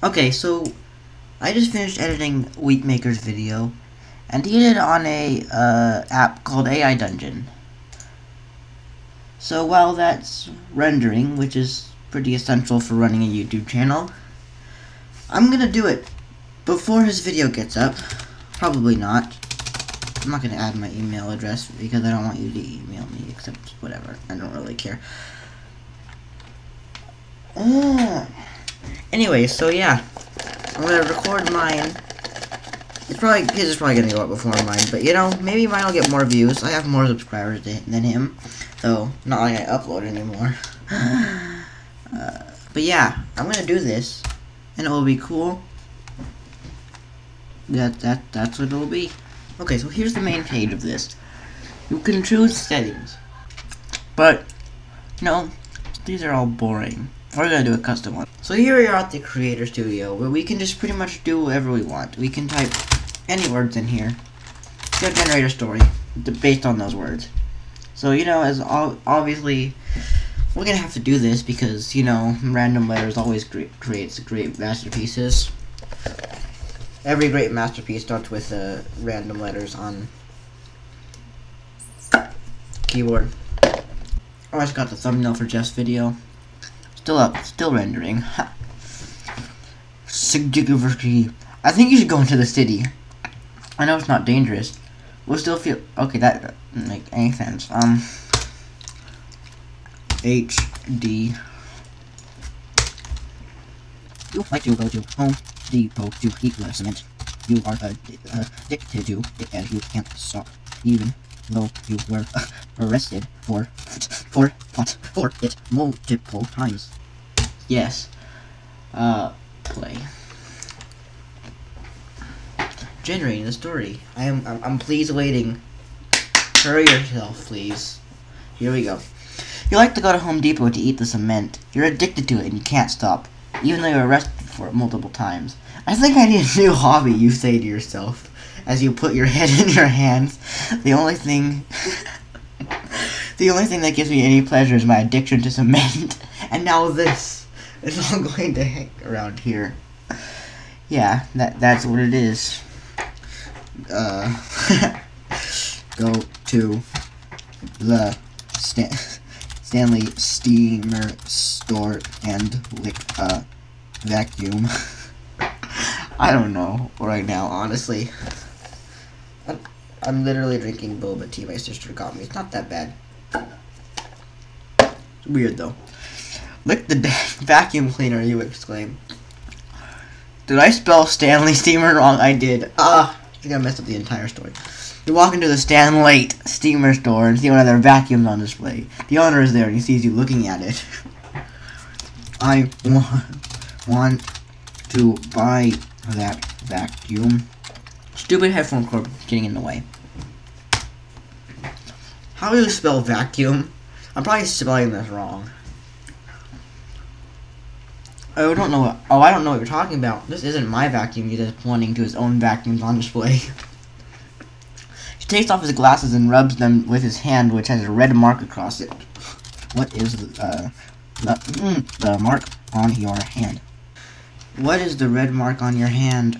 Okay, so I just finished editing Wheatmaker's video, and he did it on a app called AI Dungeon. So while that's rendering, which is pretty essential for running a YouTube channel, I'm gonna do it before his video gets up. Probably not. I'm not gonna add my email address because I don't want you to email me, except whatever. I don't really care. Anyway, so yeah, I'm gonna record mine. His is probably gonna go up before mine, but you know, maybe mine will get more views. I have more subscribers than him, so not like I upload anymore. But yeah, I'm gonna do this, and it will be cool. That's what it will be. Okay, so here's the main page of this. You can choose settings, but no, these are all boring. We're gonna do a custom one. So here we are at the Creator Studio, where we can just pretty much do whatever we want. We can type any words in here. It's gonna generate a story based on those words. So you know, as obviously, we're gonna have to do this because you know, random letters always creates great masterpieces. Every great masterpiece starts with random letters on keyboard. I just got the thumbnail for Jeff's video. Still up, still rendering. Significantly. I think you should go into the city. I know it's not dangerous. We'll still feel okay. That doesn't make any sense. HD. You like to go to Home Depot to eat less cement. You are addicted to it and you can't stop, even though you were arrested for it multiple times. Yes. Play. Generating the story. I'm please waiting. Hurry yourself, please. Here we go. You like to go to Home Depot to eat the cement. You're addicted to it and you can't stop, even though you're arrested for it multiple times. I think I need a new hobby, you say to yourself, as you put your head in your hands. The only thing that gives me any pleasure is my addiction to cement. And now this is all going to hang around here. Yeah, that's what it is. Go to the Stanley Steamer store and lick a vacuum. I don't know right now, honestly. I'm literally drinking boba tea my sister got me. It's not that bad. It's weird though. Lick the vacuum cleaner, you exclaim. Did I spell Stanley Steamer wrong? I did. I think I messed up the entire story. You walk into the Stanley Steamer store and see one of their vacuums on display. The owner is there and he sees you looking at it. I want to buy that vacuum. Stupid headphone cord getting in the way. How do you spell vacuum? I'm probably spelling this wrong. I don't know what you're talking about. This isn't my vacuum. He's just pointing to his own vacuums on display. He takes off his glasses and rubs them with his hand, which has a red mark across it. What is the mark on your hand? What is the red mark on your hand?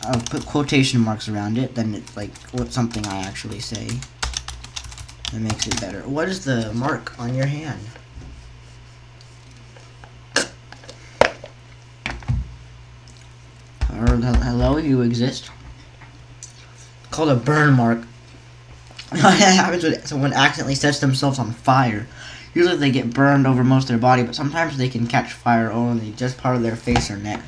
I'll put quotation marks around it, then it's like what's something I actually say. That makes it better. What is the mark on your hand? Hello, you exist? Called a burn mark. It happens when someone accidentally sets themselves on fire. Usually they get burned over most of their body, but sometimes they can catch fire only just part of their face or neck.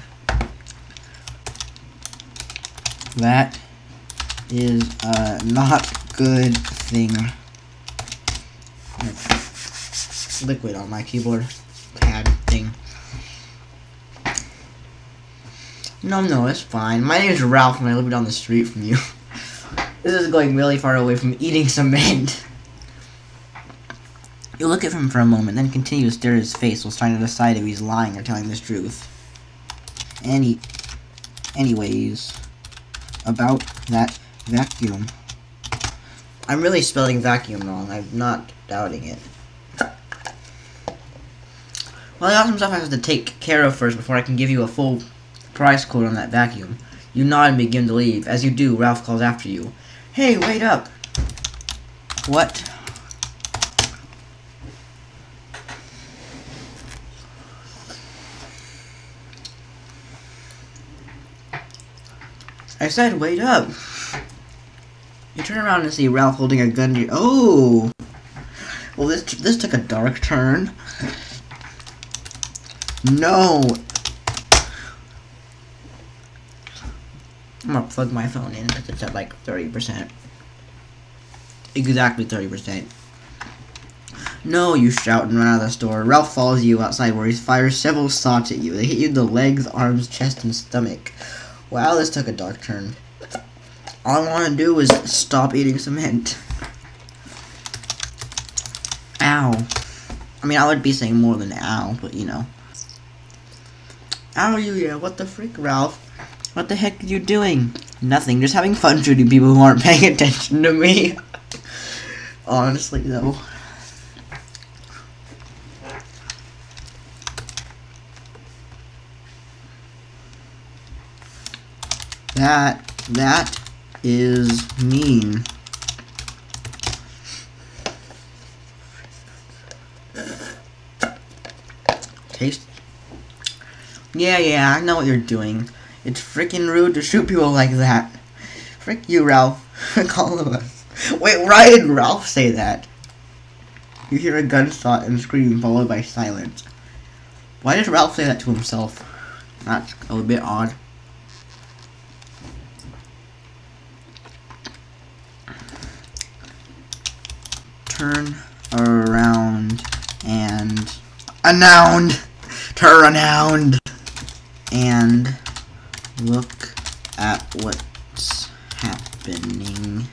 That is a not good thing. Liquid on my keyboard pad thing. No, it's fine. My name is Ralph and I live down the street from you. This is going really far away from eating cement. You look at him for a moment, then continue to stare at his face while trying to decide if he's lying or telling the truth. Anyways, about that vacuum. I'm really spelling vacuum wrong. I'm not doubting it. Well, I got some stuff I have to take care of first before I can give you a full price quote on that vacuum. You nod and begin to leave. As you do, Ralph calls after you. Hey, wait up! What? I said, wait up! You turn around and see Ralph holding a gun to you. Oh! Well, this took a dark turn. No! I'm gonna plug my phone in because it's at like 30%. Exactly 30%. No, you shout and run out of the store. Ralph follows you outside where he fires several shots at you. They hit you in the legs, arms, chest, and stomach. Wow, this took a dark turn. All I want to do is stop eating cement. Ow. I mean, I would be saying more than ow, but you know. Ow, yeah, what the frick, Ralph? What the heck are you doing? Nothing, just having fun shooting people who aren't paying attention to me. Honestly, though. That is mean. Taste. Yeah, I know what you're doing. It's freaking rude to shoot people like that. Frick you, Ralph. All of us. Wait, why did Ralph say that? You hear a gunshot and scream followed by silence. Why did Ralph say that to himself? That's a little bit odd. Turn around and... Turn around and look at what's happening.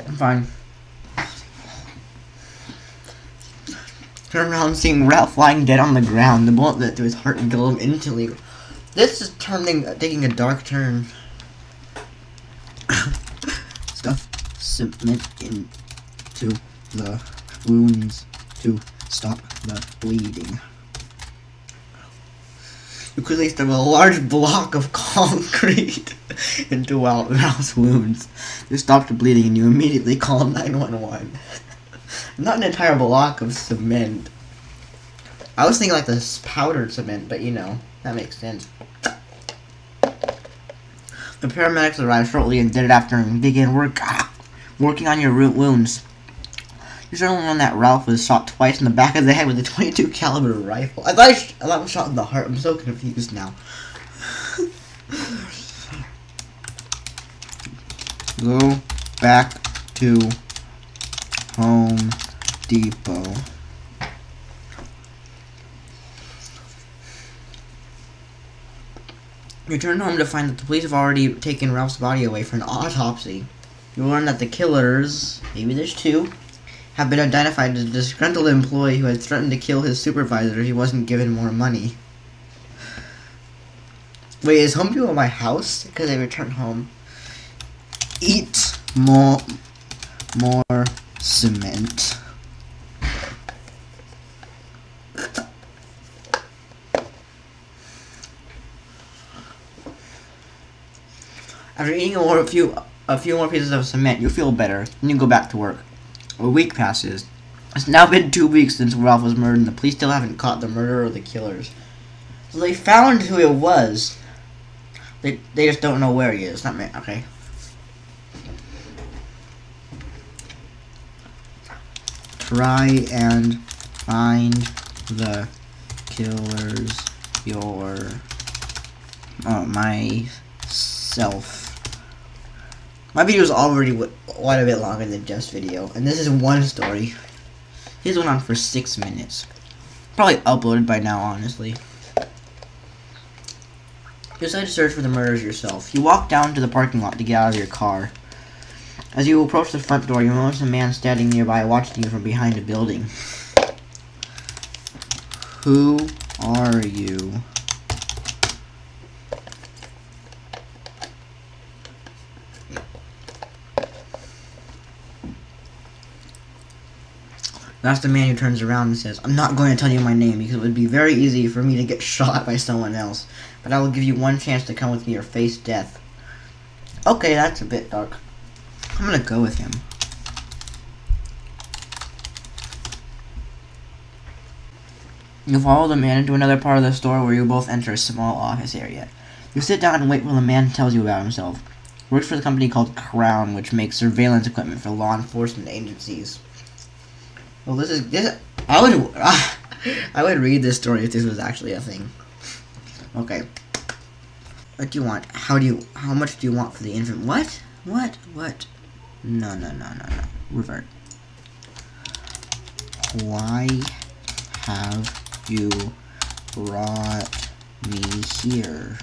I'm fine. Turn around seeing Ralph lying dead on the ground. The bullet that through his heart and killed him instantly. This is taking a dark turn. Stuff cement into the wounds to stop the bleeding. You quickly stuff a large block of concrete into Ralph's wounds. You stop the bleeding and you immediately call 911. Not an entire block of cement. I was thinking like this powdered cement, but you know, that makes sense. The paramedics arrived shortly and did it after and began working on your wounds. You're the only one that Ralph was shot twice in the back of the head with a .22 caliber rifle. I thought I was shot in the heart. I'm so confused now. Go back to Home Depot. You return home to find that the police have already taken Ralph's body away for an autopsy. You learn that the killers, maybe there's two, have been identified as a disgruntled employee who had threatened to kill his supervisor if he wasn't given more money. Wait, is Home Depot my house? Because I returned home. Eat more cement. After eating a few more pieces of cement, you feel better, and you go back to work. A week passes. It's now been 2 weeks since Ralph was murdered, and the police still haven't caught the murderer or the killers. So they found who it was. They just don't know where he is. Not me. Okay. Try and find the killers myself. My video is already quite a bit longer than just video, and this is one story. His went on for 6 minutes. Probably uploaded by now, honestly. You decide to search for the murders yourself. You walk down to the parking lot to get out of your car. As you approach the front door, you notice a man standing nearby watching you from behind a building. Who are you? That's the man who turns around and says, I'm not going to tell you my name because it would be very easy for me to get shot by someone else. But I will give you one chance to come with me or face death. Okay, that's a bit dark. I'm going to go with him. You follow the man into another part of the store where you both enter a small office area. You sit down and wait while the man tells you about himself. He works for the company called Crown, which makes surveillance equipment for law enforcement agencies. Well, this. I would read this story if this was actually a thing. Okay. What do you want? How much do you want for the infant? What? No. Revert. Why have you brought me here?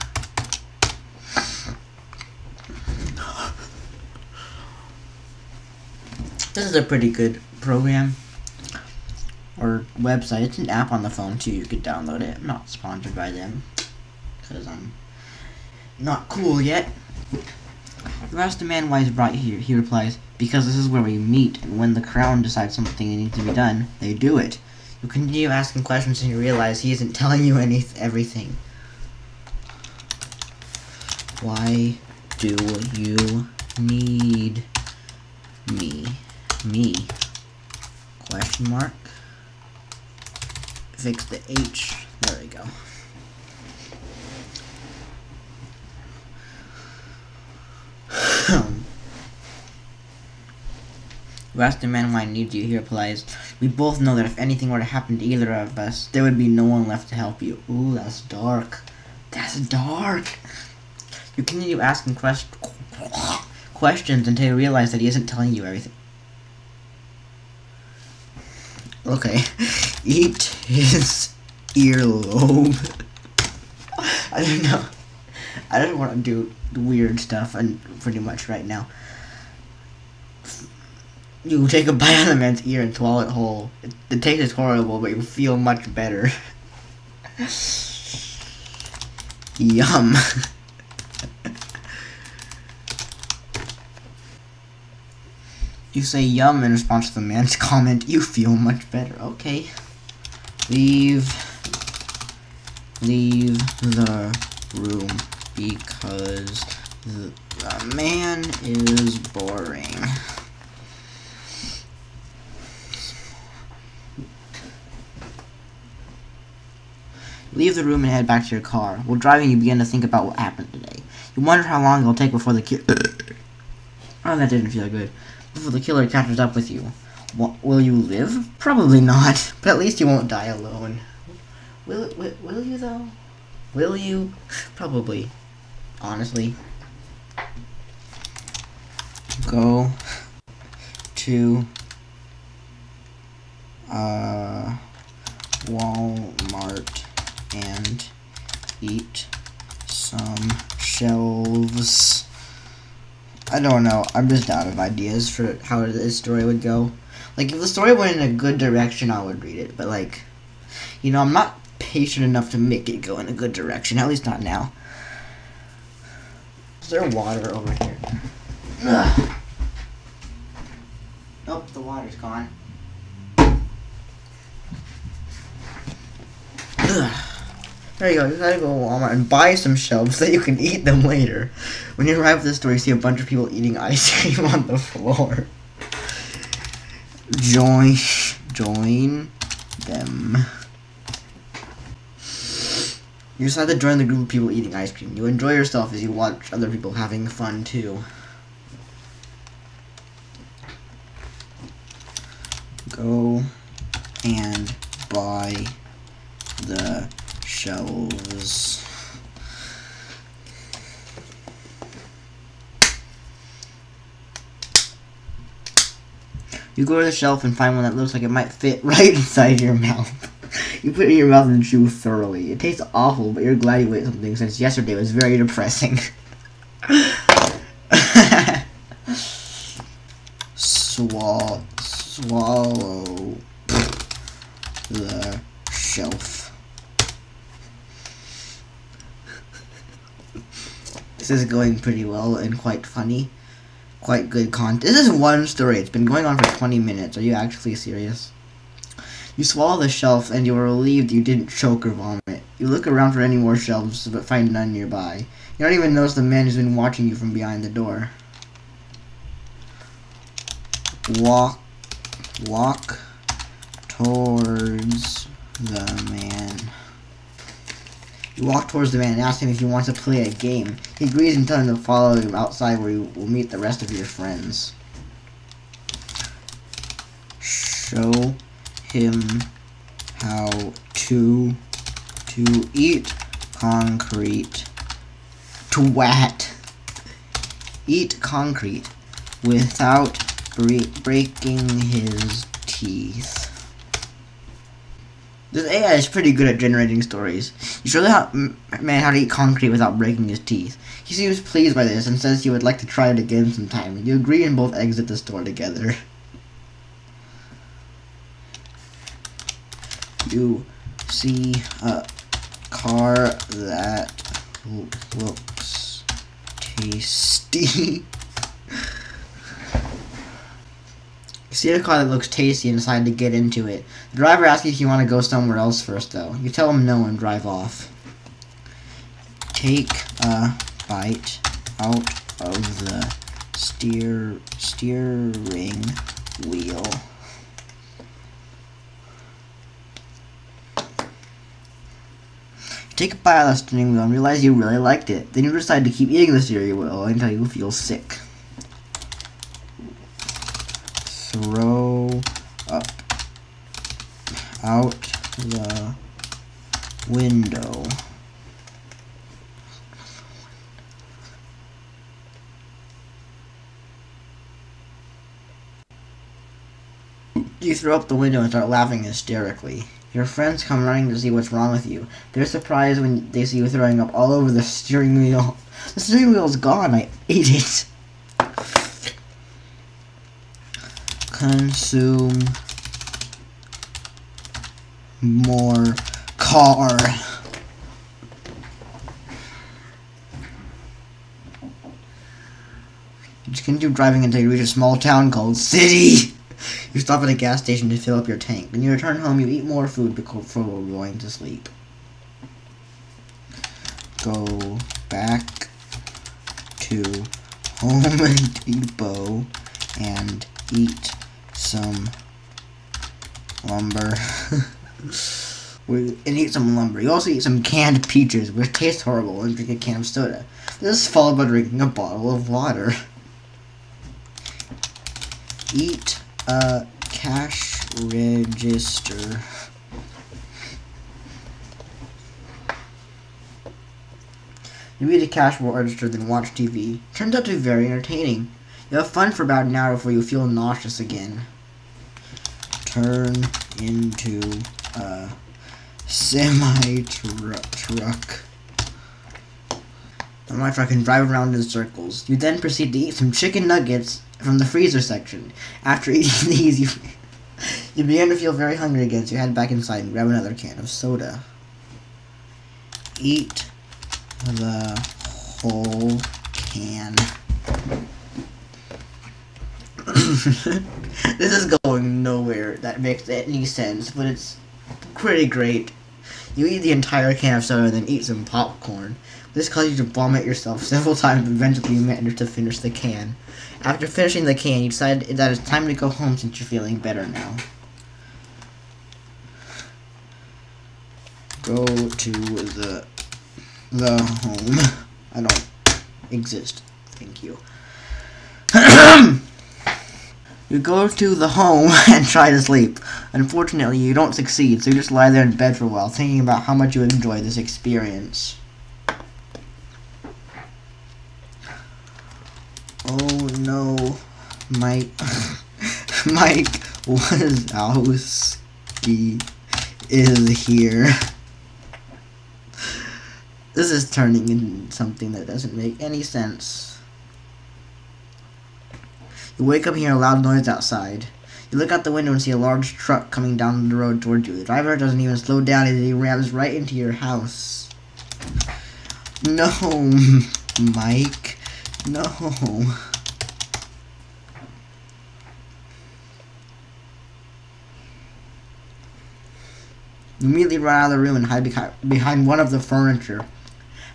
This is a pretty good program or website. It's an app on the phone too. You could download it. I'm not sponsored by them because I'm not cool yet. You ask the man why he's brought you here. He replies, because this is where we meet, and when the Crown decides something needs to be done, they do it. You continue asking questions and you realize he isn't telling you everything. Why do you need me? Me? Question mark. Fix the H. There we go. You ask the man why he needs you. He replies, we both know that if anything were to happen to either of us, there would be no one left to help you. Ooh, that's dark. That's dark. You continue asking questions until you realize that he isn't telling you everything. Okay. Eat his earlobe. I don't know. I don't want to do weird stuff and pretty much right now. You take a bite out of the man's ear and swallow it whole. The taste is horrible, but you feel much better. Yum. You say yum in response to the man's comment. You feel much better. Okay. Leave the room because the man is boring. Leave the room and head back to your car. While driving, you begin to think about what happened today. You wonder how long it'll take before the oh, that didn't feel good. Before the killer catches up with you. Will you live? Probably not, but at least you won't die alone. Will you though? Will you? Probably. Honestly. Go to Walmart and eat some shelves. I don't know. I'm just out of ideas for how this story would go. Like, if the story went in a good direction, I would read it. But, like, you know, I'm not patient enough to make it go in a good direction. At least not now. Is there water over here? Ugh. Nope, the water's gone. Ugh. There you go, you gotta go to Walmart and buy some shelves so you can eat them later. When you arrive at the store, you see a bunch of people eating ice cream on the floor. Join them. You decide to join the group of people eating ice cream. You enjoy yourself as you watch other people having fun too. Go and buy the shelves. You go to the shelf and find one that looks like it might fit right inside your mouth. You put it in your mouth and chew thoroughly. It tastes awful, but you're glad you ate something since yesterday was very depressing. Swallow the shelf. This is going pretty well and quite funny. Quite good content. This is one story. It's been going on for 20 minutes. Are you actually serious? You swallow the shelf and you are relieved you didn't choke or vomit. You look around for any more shelves but find none nearby. You don't even notice the man who's been watching you from behind the door. Walk towards the man. You walk towards the man and ask him if he wants to play a game. He agrees and tells him to follow you outside where you will meet the rest of your friends. Show him how to eat concrete. Twat. Eat concrete without breaking his teeth. This AI is pretty good at generating stories. You show the man how to eat concrete without breaking his teeth. He seems pleased by this and says he would like to try it again sometime. You agree and both exit the store together. You see a car that looks tasty. You see a car that looks tasty and decide to get into it. The driver asks you if you want to go somewhere else first, though. You tell him no and drive off. Take a bite out of the steering wheel. You take a bite out of the steering wheel and realize you really liked it. Then you decide to keep eating the steering wheel until you feel sick. Throw up out the window. You throw up the window and start laughing hysterically. Your friends come running to see what's wrong with you. They're surprised when they see you throwing up all over the steering wheel. The steering wheel's gone. I ate it. Consume more car. You just continue driving until you reach a small town called City. You stop at a gas station to fill up your tank. When you return home, you eat more food before going to sleep. Go back to Home Depot and eat some lumber. You also eat some canned peaches, which taste horrible, and drink a can of soda. This is followed by drinking a bottle of water. Eat a cash register. You eat a cash register, then watch TV. Turns out to be very entertaining. You have fun for about an hour before you feel nauseous again. Turn into a semi-truck. The semi-truck can drive around in circles. You then proceed to eat some chicken nuggets from the freezer section. After eating these, you begin to feel very hungry again, so you head back inside and grab another can of soda. Eat the whole can. This is going nowhere that makes any sense, but it's pretty great. You eat the entire can of soda and then eat some popcorn. This causes you to vomit yourself several times, but eventually you manage to finish the can. After finishing the can, you decide that it's time to go home since you're feeling better now. Go to the home. I don't exist. Thank you. You go to the home and try to sleep. Unfortunately, you don't succeed, so you just lie there in bed for a while, thinking about how much you enjoy this experience. Oh no, Mike Wazowski is here. This is turning into something that doesn't make any sense. You wake up and hear a loud noise outside. You look out the window and see a large truck coming down the road towards you. The driver doesn't even slow down as he rams right into your house. No, Mike. No. You immediately run out of the room and hide behind one of the furniture.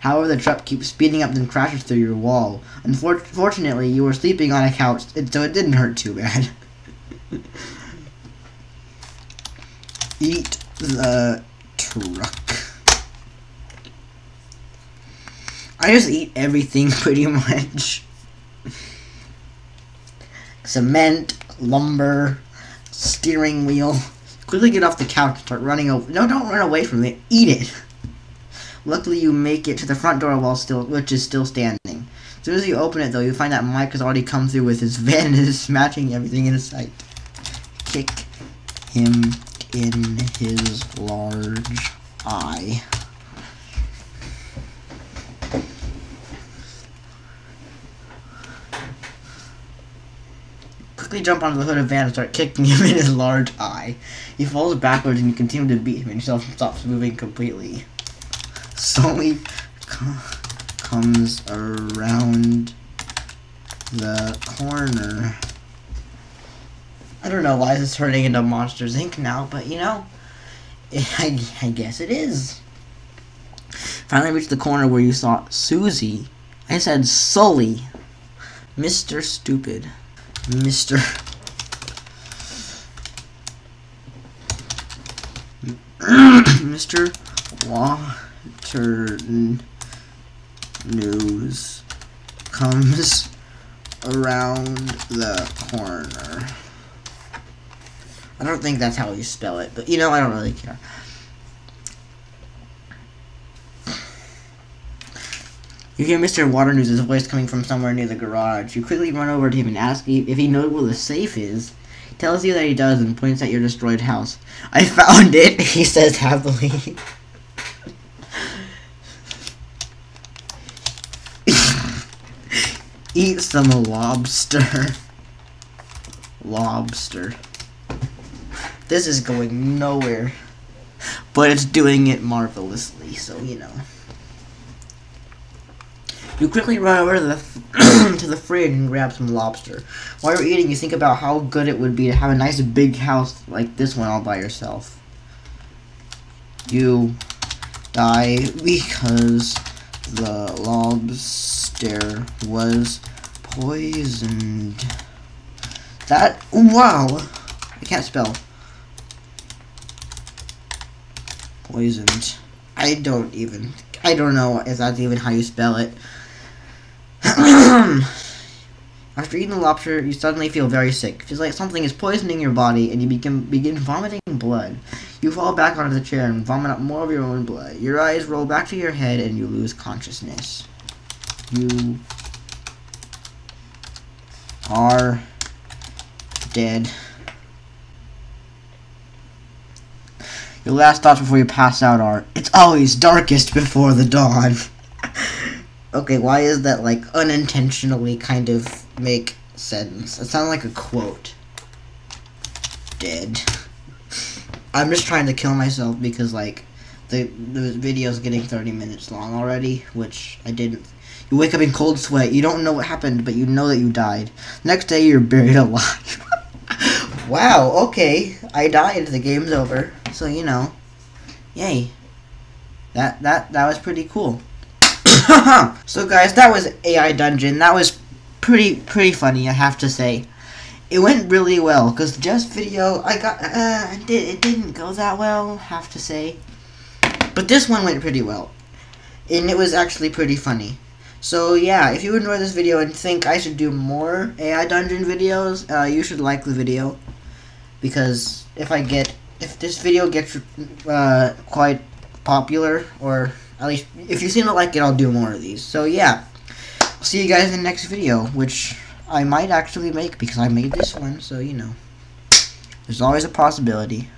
However, the truck keeps speeding up and crashes through your wall. Unfortunately, you were sleeping on a couch, so it didn't hurt too bad. Eat the truck. I just eat everything pretty much. Cement, lumber, steering wheel. Quickly get off the couch and start running over. No, don't run away from it. Eat it. Luckily, you make it to the front door which is still standing. As soon as you open it, though, you find that Mike has already come through with his van and is smashing everything in sight. Kick him in his large eye. Quickly jump onto the hood of the van and start kicking him in his large eye. He falls backwards and you continue to beat him until he stops moving completely. Slowly comes around the corner. I don't know why this is turning into Monsters Inc. now, but you know, I guess it is. Finally reached the corner where you saw Susie. I said Sully. Mr. Stupid. Mr. Mr. Waternoose comes around the corner. I don't think that's how you spell it, but you know, I don't really care. You hear Mr. Waternoose's voice coming from somewhere near the garage. You quickly run over to him and ask if he knows where the safe is. He tells you that he does and points at your destroyed house. I found it, he says happily. Eat some lobster. Lobster. This is going nowhere. But it's doing it marvelously, so you know. You quickly run over to the fridge and grab some lobster. While you're eating, you think about how good it would be to have a nice big house like this one all by yourself. You die because the lobster was poisoned. That, wow! I can't spell. Poisoned. I don't know if that's even how you spell it. After eating the lobster, you suddenly feel very sick. It feels like something is poisoning your body, and you begin vomiting blood. You fall back onto the chair and vomit up more of your own blood. Your eyes roll back to your head, and you lose consciousness. You are dead. Your last thoughts before you pass out are, "It's always darkest before the dawn." Okay, why is that, like, unintentionally kind of make sense? It sounds like a quote. Dead. I'm just trying to kill myself because, like, the video's getting 30 minutes long already, which I didn't. You wake up in cold sweat. You don't know what happened, but you know that you died. Next day, you're buried alive. Wow, okay. I died. The game's over. So, you know. Yay. That was pretty cool. So guys, that was AI Dungeon. That was pretty funny, I have to say. It went really well, because just video, it didn't go that well, have to say. But this one went pretty well. And it was actually pretty funny. So yeah, if you enjoyed this video and think I should do more AI Dungeon videos, you should like the video. Because if this video gets quite popular, or at least, if you seem to like it, I'll do more of these. So yeah, I'll see you guys in the next video, which I might actually make because I made this one, so you know. There's always a possibility.